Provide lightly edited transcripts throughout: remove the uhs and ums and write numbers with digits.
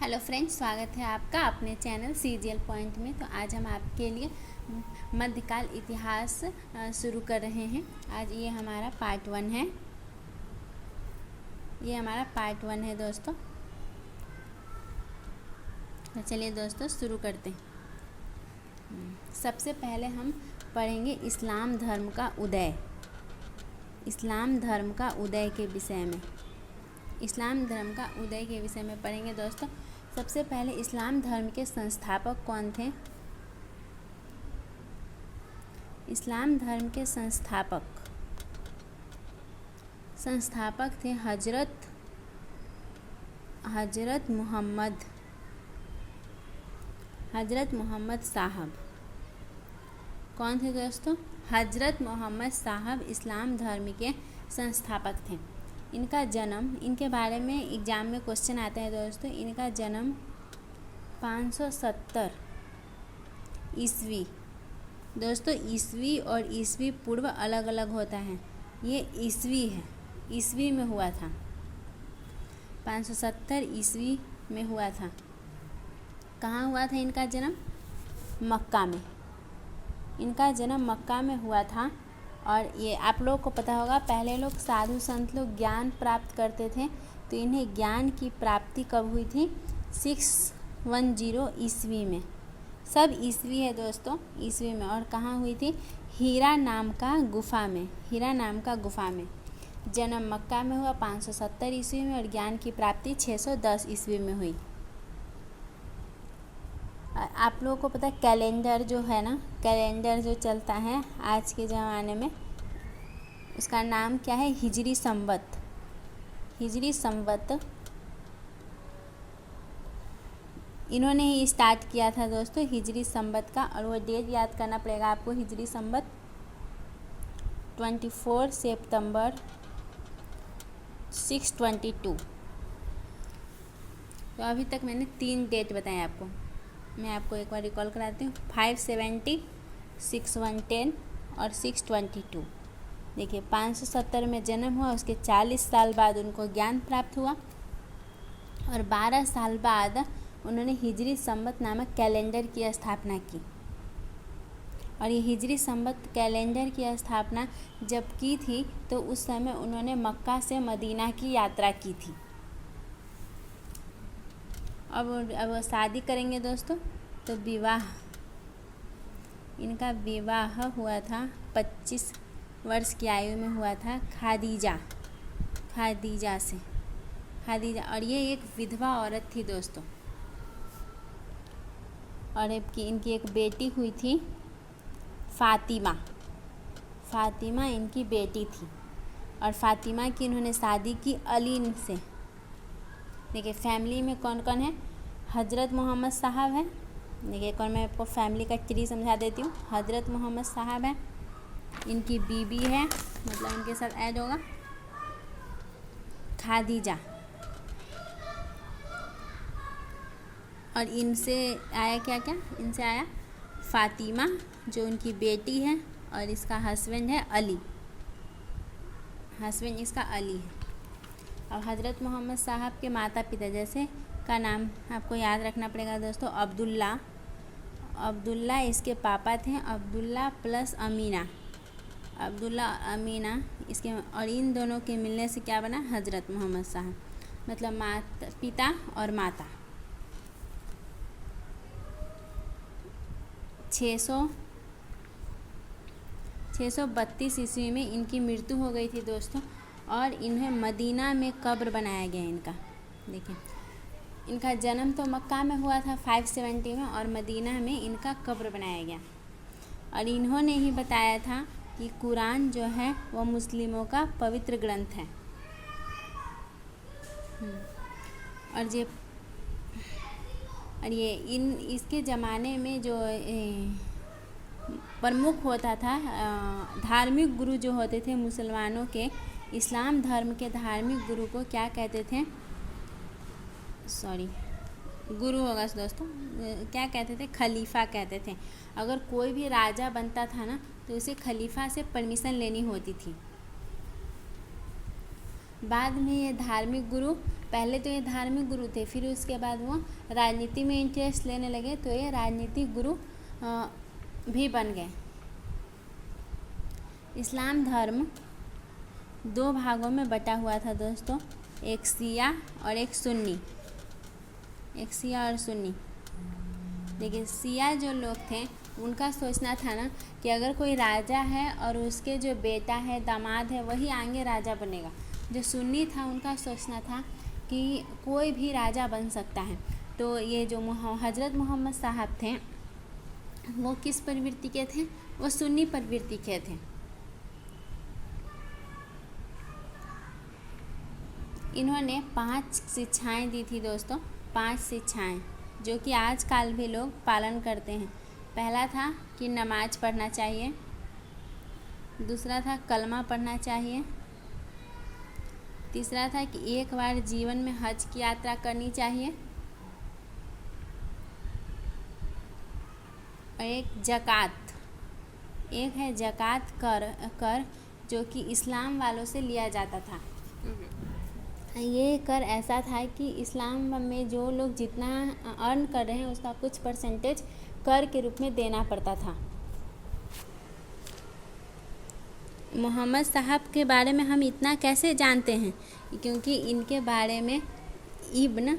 Hello friends, स्वागत है आपका अपने चैनल सीजीएल पॉइंट में। तो आज हम आपके लिए मध्यकाल इतिहास शुरू कर रहे हैं। आज ये हमारा पार्ट 1 है। दोस्तों। तो चलिए दोस्तों शुरू करते हैं। सबसे पहले हम पढ़ेंगे इस्लाम धर्म का उदय। इस्लाम धर्म का उदय के विषय में पढ़ेंगे दोस्तों। सबसे पहले इस्लाम धर्म के संस्थापक कौन थे? इस्लाम धर्म के संस्थापक थे हजरत मोहम्मद साहब। कौन थे दोस्तों? हजरत मोहम्मद साहब इस्लाम धर्म के संस्थापक थे। इनका जन्म, इनके बारे में एग्ज़ाम में क्वेश्चन आता है दोस्तों। इनका जन्म 570 ईस्वी। दोस्तों ईस्वी और ईस्वी पूर्व अलग अलग होता है। ये ईस्वी है, ईस्वी में हुआ था। 570 ईस्वी में हुआ था। कहाँ हुआ था इनका जन्म? मक्का में। इनका जन्म मक्का में हुआ था। और ये आप लोगों को पता होगा, पहले लोग साधु संत लोग ज्ञान प्राप्त करते थे, तो इन्हें ज्ञान की प्राप्ति कब हुई थी? 610 ईस्वी में। सब ईस्वी है दोस्तों, ईस्वी में। और कहाँ हुई थी? हीरा नाम का गुफा में। जन्म मक्का में हुआ 570 ईस्वी में, और ज्ञान की प्राप्ति 610 ईस्वी में हुई। आप लोगों को पता है कैलेंडर जो है ना, कैलेंडर जो चलता है आज के ज़माने में, उसका नाम क्या है? हिजरी संवत। इन्होंने ही स्टार्ट किया था दोस्तों हिजरी संवत का। और वो डेट याद करना पड़ेगा आपको। हिजरी संवत 24 सितंबर 622। तो अभी तक मैंने 3 डेट बताए आपको। मैं आपको एक बार रिकॉल कराती हूँ। 570, 6110 और 622। देखिए 570 में जन्म हुआ, उसके 40 साल बाद उनको ज्ञान प्राप्त हुआ, और 12 साल बाद उन्होंने हिजरी संवत नामक कैलेंडर की स्थापना की। और ये हिजरी संवत कैलेंडर की स्थापना जब की थी, तो उस समय उन्होंने मक्का से मदीना की यात्रा की थी। अब शादी करेंगे दोस्तों, तो इनका विवाह हुआ था 25 वर्ष की आयु में हुआ था खादीजा से। और ये एक विधवा औरत थी दोस्तों। और इनकी एक बेटी हुई थी फातिमा इनकी बेटी थी। और फातिमा की इन्होंने शादी की अली से। देखिए फैमिली में कौन कौन है? हजरत मोहम्मद साहब है। देखिए एक और मैं आपको फैमिली का ट्री समझा देती हूँ। हजरत मोहम्मद साहब है, इनकी बीबी है, मतलब इनके साथ ऐड होगा खादीजा। और इनसे आया क्या? इनसे आया फातिमा जो उनकी बेटी है, और इसका हस्बैंड है अली। इसका अली है। और हज़रत मोहम्मद साहब के माता पिता जैसे का नाम आपको याद रखना पड़ेगा दोस्तों। अब्दुल्ला इसके पापा थे। अब्दुल्ला प्लस अमीना, इसके। और इन दोनों के मिलने से क्या बना? हज़रत मोहम्मद साहब, मतलब पिता और माता। 632 ईस्वी में इनकी मृत्यु हो गई थी दोस्तों। और इन्हें मदीना में कब्र बनाया गया इनका। देखिए इनका जन्म तो मक्का में हुआ था 570 में, और मदीना में इनका कब्र बनाया गया। और इन्होंने ही बताया था कि कुरान जो है वो मुस्लिमों का पवित्र ग्रंथ है। और ये इसके ज़माने में जो प्रमुख होता था, धार्मिक गुरु जो होते थे मुसलमानों के, इस्लाम धर्म के धार्मिक गुरु को क्या कहते थे? गुरु होगा दोस्तों। क्या कहते थे? खलीफा कहते थे। अगर कोई भी राजा बनता था ना, तो उसे खलीफा से परमिशन लेनी होती थी। बाद में ये धार्मिक गुरु पहले तो ये धार्मिक गुरु थे, फिर उसके बाद वो राजनीति में इंटरेस्ट लेने लगे, तो ये राजनीतिक गुरु भी बन गए। इस्लाम धर्म 2 भागों में बटा हुआ था दोस्तों, एक शिया और एक सुन्नी। एक शिया और सुन्नी। देखिए, शिया जो लोग थे उनका सोचना था ना कि अगर कोई राजा है और उसके जो बेटा है, दामाद है, वही आगे राजा बनेगा। जो सुन्नी था उनका सोचना था कि कोई भी राजा बन सकता है। तो ये जो हज़रत मोहम्मद साहब थे वो किस प्रवृत्ति के थे? वो सुन्नी प्रवृत्ति के थे। इन्होंने 5 शिक्षाएं दी थी दोस्तों, 5 शिक्षाएं जो कि आजकल भी लोग पालन करते हैं। पहला था कि नमाज पढ़ना चाहिए, दूसरा था कलमा पढ़ना चाहिए, तीसरा था कि एक बार जीवन में हज की यात्रा करनी चाहिए, और एक ज़कात, एक है ज़कात कर जो कि इस्लाम वालों से लिया जाता था। ये कर ऐसा था कि इस्लाम में जो लोग जितना अर्न कर रहे हैं उसका कुछ परसेंटेज कर के रूप में देना पड़ता था। मोहम्मद साहब के बारे में हम इतना कैसे जानते हैं? क्योंकि इनके बारे में इब्न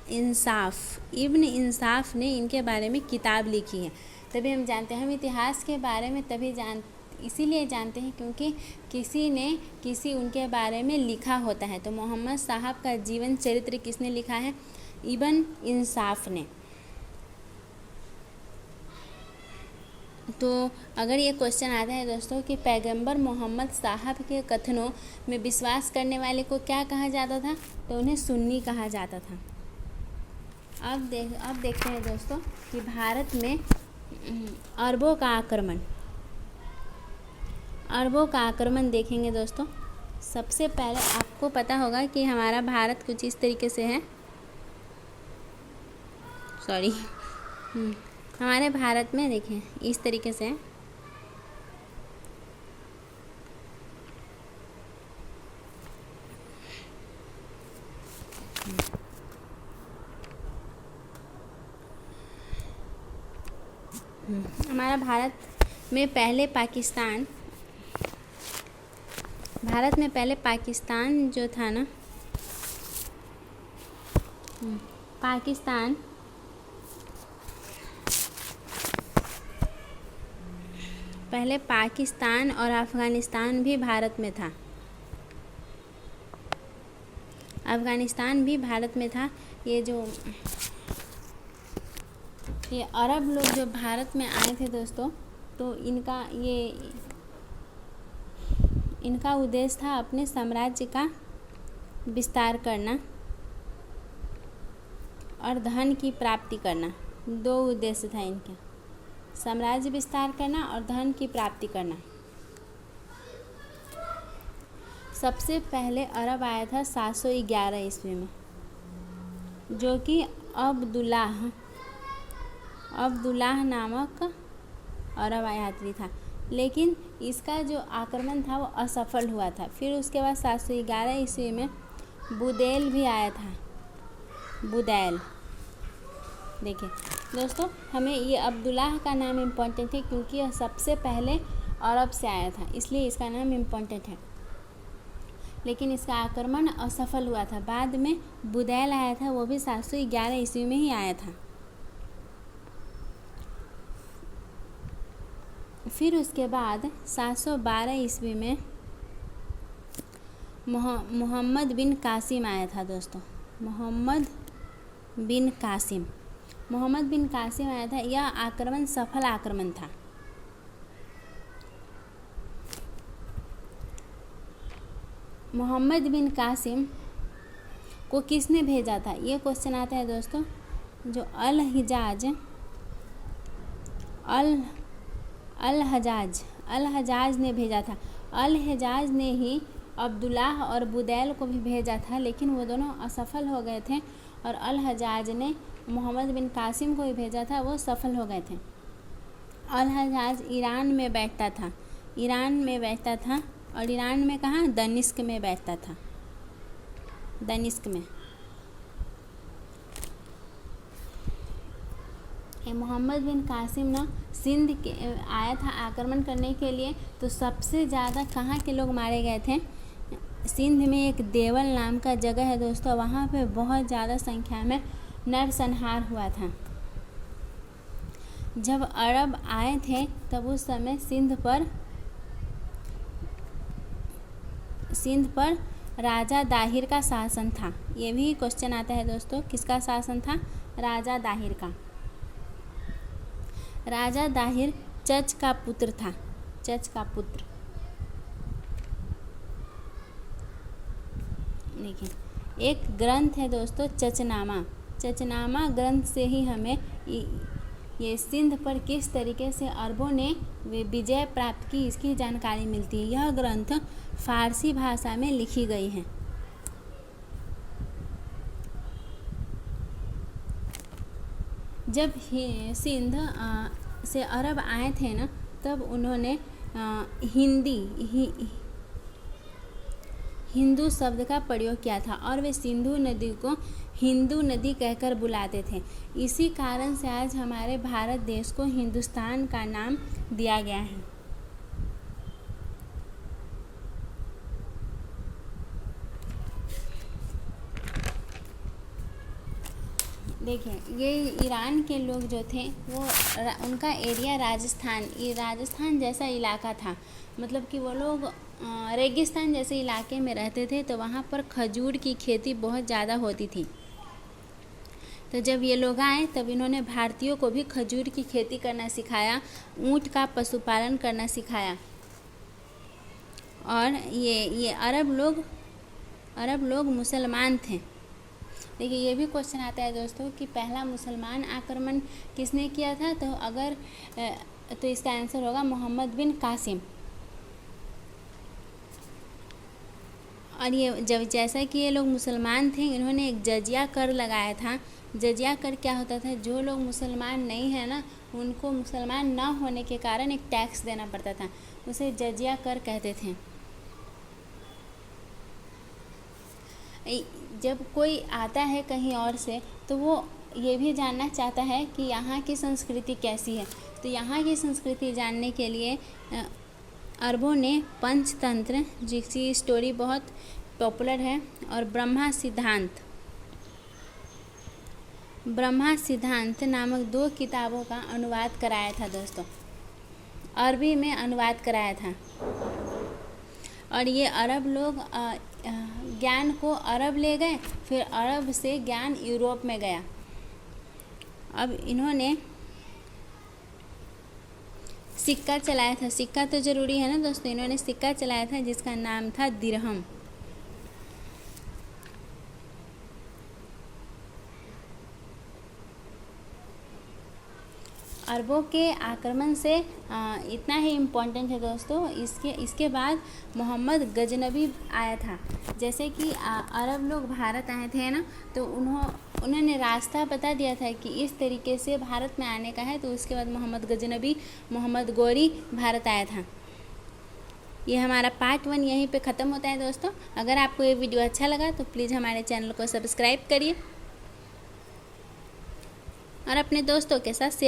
इंसाफ ने इनके बारे में किताब लिखी है, तभी हम जानते हैं। हम इतिहास के बारे में इसीलिए जानते हैं क्योंकि किसी ने उनके बारे में लिखा होता है। तो मोहम्मद साहब का जीवन चरित्र किसने लिखा है? इब्न इंसाफ ने। तो अगर ये क्वेश्चन आता है दोस्तों कि पैगंबर मोहम्मद साहब के कथनों में विश्वास करने वाले को क्या कहा जाता था? तो उन्हें सुन्नी कहा जाता था। अब देखते हैं दोस्तों कि भारत में अरबों का आक्रमण देखेंगे दोस्तों। सबसे पहले आपको पता होगा कि हमारा भारत कुछ इस तरीके से है। हमारे भारत में देखें इस तरीके से है। हमारा भारत में पहले पाकिस्तान जो था ना, पहले पाकिस्तान और अफ़गानिस्तान भी भारत में था। ये अरब लोग जो भारत में आए थे दोस्तों, तो इनका उद्देश्य था अपने साम्राज्य का विस्तार करना और धन की प्राप्ति करना। 2 उद्देश्य था इनका, साम्राज्य विस्तार करना और धन की प्राप्ति करना। सबसे पहले अरब आया था 711 ईस्वी में, जो कि अब्दुल्लाह नामक अरब यात्री था। लेकिन इसका जो आक्रमण था वो असफल हुआ था। फिर उसके बाद 711 ईस्वी में बुदैल भी आया था। बुदैल, देखिए दोस्तों, हमें ये अब्दुल्लाह का नाम इम्पोर्टेंट है क्योंकि यह सबसे पहले अरब से आया था, इसलिए इसका नाम इम्पोर्टेंट है। लेकिन इसका आक्रमण असफल हुआ था। बाद में बुदैल आया था, वो भी 711 ईस्वी में ही आया था। फिर उसके बाद 712 ईस्वी में मोहम्मद बिन कासिम आया था दोस्तों। मोहम्मद बिन कासिम आया था। यह आक्रमण सफल आक्रमण था। मोहम्मद बिन कासिम को किसने भेजा था? ये क्वेश्चन आता है दोस्तों। जो अल हजाज ने भेजा था। अल हजाज ने ही अब्दुल्लाह और बुदैल को भी भेजा था, लेकिन वो दोनों असफल हो गए थे। और अल हजाज ने मोहम्मद बिन कासिम को ही भेजा था, वो सफल हो गए थे। अल हजाज ईरान में बैठता था और ईरान में कहाँ, दमिश्क में बैठता था, दमिश्क में। मोहम्मद बिन कासिम ना सिंध के आया था आक्रमण करने के लिए, तो सबसे ज़्यादा कहाँ के लोग मारे गए थे, सिंध में एक देवल नाम का जगह है दोस्तों, वहाँ पे बहुत ज़्यादा संख्या में नरसंहार हुआ था। जब अरब आए थे तब उस समय सिंध पर राजा दाहिर का शासन था। ये भी क्वेश्चन आता है दोस्तों, किसका शासन था, राजा दाहिर का। राजा दाहिर चच का पुत्र था, चच का पुत्र। देखिए एक ग्रंथ है दोस्तों चचनामा, चचनामा ग्रंथ से ही हमें ये सिंध पर किस तरीके से अरबों ने विजय प्राप्त की इसकी जानकारी मिलती है। यह ग्रंथ फारसी भाषा में लिखी गई है। जब सिंध से अरब आए थे ना, तब उन्होंने हिंदू शब्द का प्रयोग किया था और वे सिंधु नदी को हिंदू नदी कहकर बुलाते थे। इसी कारण से आज हमारे भारत देश को हिंदुस्तान का नाम दिया गया है। देखिए ये ईरान के लोग जो थे वो उनका एरिया राजस्थान जैसा इलाका था, मतलब कि वो लोग रेगिस्तान जैसे इलाके में रहते थे, तो वहाँ पर खजूर की खेती बहुत ज़्यादा होती थी। तो जब ये लोग आए तब इन्होंने भारतीयों को भी खजूर की खेती करना सिखाया, ऊँट का पशुपालन करना सिखाया। और ये अरब लोग मुसलमान थे। देखिए ये भी क्वेश्चन आता है दोस्तों कि पहला मुसलमान आक्रमण किसने किया था, तो इसका आंसर होगा मोहम्मद बिन कासिम। और ये जैसा कि ये लोग मुसलमान थे, इन्होंने एक जजिया कर लगाया था। जजिया कर क्या होता था, जो लोग मुसलमान नहीं है ना, उनको मुसलमान ना होने के कारण एक टैक्स देना पड़ता था, उसे जजिया कर कहते थे। जब कोई आता है कहीं और से तो वो ये भी जानना चाहता है कि यहाँ की संस्कृति कैसी है, तो यहाँ की संस्कृति जानने के लिए अरबों ने पंचतंत्र, जिसकी स्टोरी बहुत पॉपुलर है, और ब्रह्मा सिद्धांत नामक 2 किताबों का अनुवाद कराया था दोस्तों, अरबी में अनुवाद कराया था। और ये अरब लोग ज्ञान को अरब ले गए, फिर अरब से ज्ञान यूरोप में गया। अब इन्होंने सिक्का चलाया था, सिक्का तो ज़रूरी है ना दोस्तों, इन्होंने सिक्का चलाया था जिसका नाम था दिरहम। अरबों के आक्रमण से इतना ही इम्पोर्टेंट है दोस्तों। इसके बाद मोहम्मद गजनबी आया था। जैसे कि अरब लोग भारत आए थे ना, तो उन्होंने रास्ता बता दिया था कि इस तरीके से भारत में आने का है, तो उसके बाद मोहम्मद गौरी भारत आया था। ये हमारा पार्ट 1 यहीं पे ख़त्म होता है दोस्तों। अगर आपको ये वीडियो अच्छा लगा तो प्लीज़ हमारे चैनल को सब्सक्राइब करिए और अपने दोस्तों के साथ शेयर